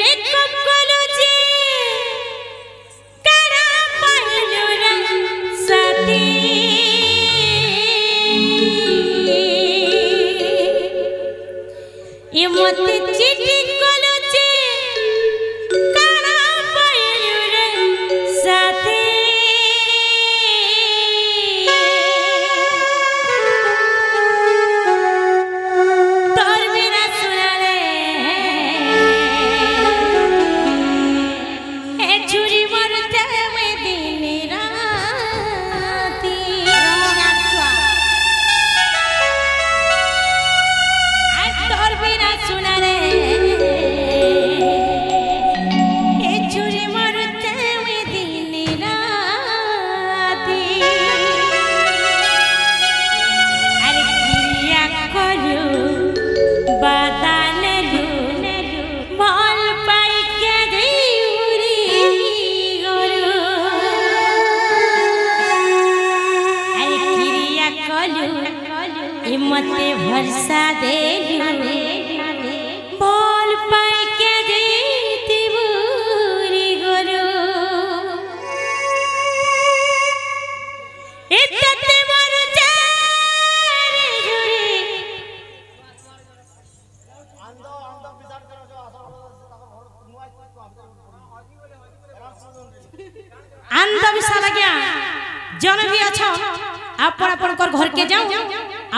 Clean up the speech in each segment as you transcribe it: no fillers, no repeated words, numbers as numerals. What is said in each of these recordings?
breakup कलो जे करा pilo रे साथी ये मते चिट्ठी कलो जे करा पाइलो रे साथी मते भरसा दे बोल पाई के देती बुरी गुरु इतते मर जारे जुरी अंध विशाल क्या जन भी अच्छा अपन अपन घर के जाओ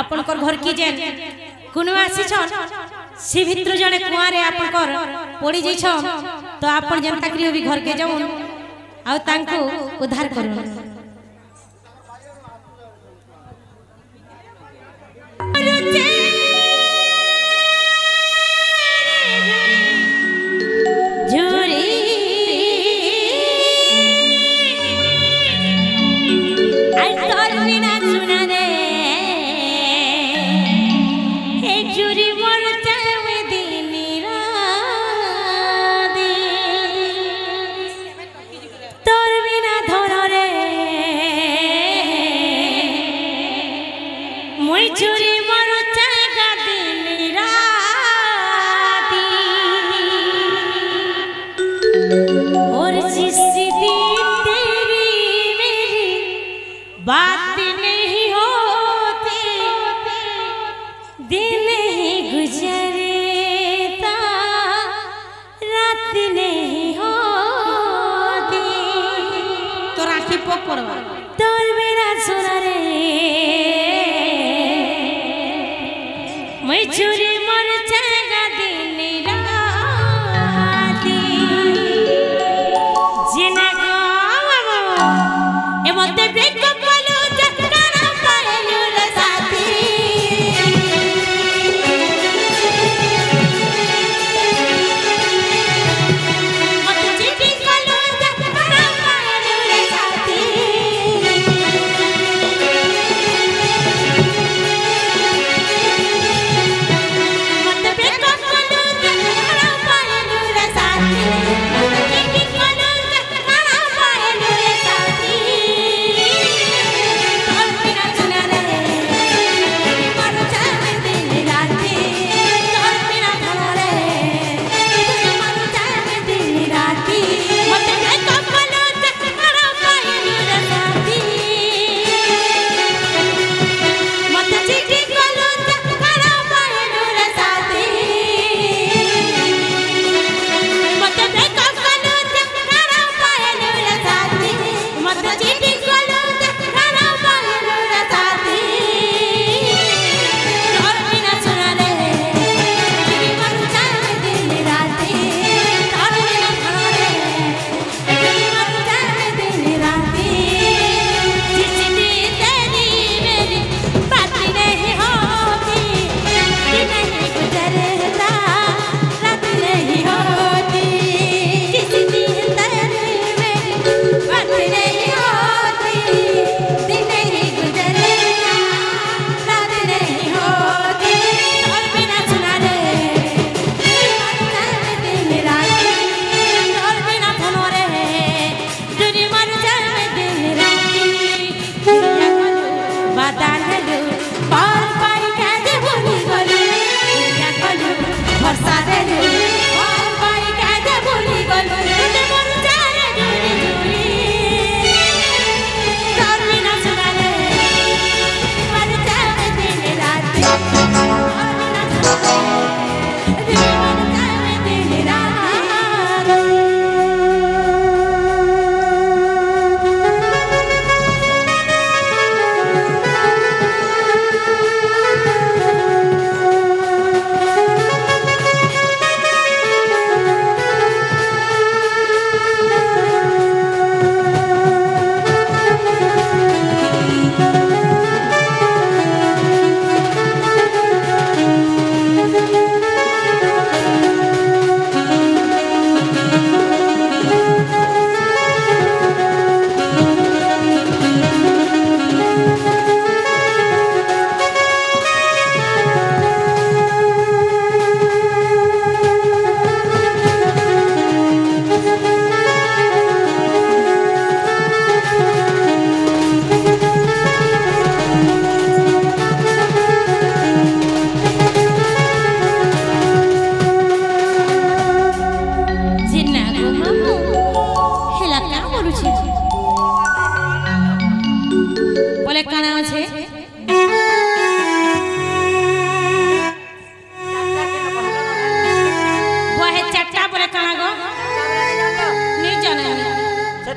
अपन घर की जे कुनु आसी छन सी भितर जने कुआरे अपन कर पड़ी जई छ तो अपन जनता करी भी घर के जाऊ आ तांको उद्धार करू बात नहीं होती दिन ही गुजरता रात नहीं होती तो राखी पोक पड़वा तोर बिना सुना रे मैं चूरी मर जाएगा दिन राती जिने को ए मते ब्रेकअप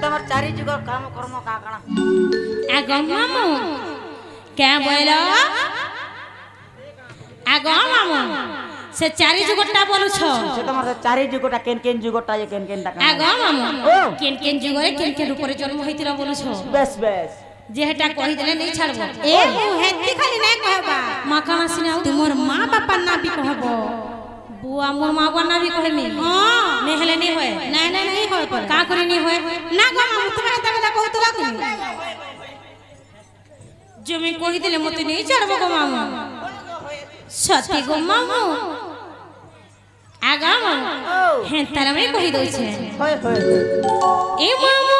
तमर चारि जुग काम कर्म का काना आगो मामू क्या बोलो आगो मामू से चारि जुगटा बोलु छ से तमर चारि जुगटा केन जुगटा ये केन ता आगो मामू केन जुगरे केन रूपरे जन्म होइतिरा बोलु छ बेस बेस जेहटा कहि देले नहीं छाड़बो ए मु हेती खाली नहीं कहबा मां काना सिना तुमर मां बापा ना भी कहबो बुआ मोर मां बना भी कहमी हां नेहले नहीं होए नहीं होय पर का करे नहीं होए ना गो मामू तुमे हेता बेला कहतला कि जो मैं कहि देले मते नहीं छाड़बो गो मामू सती गो मामू आगा मामू हे तारा में कहि दउ छे होय होय ए मामू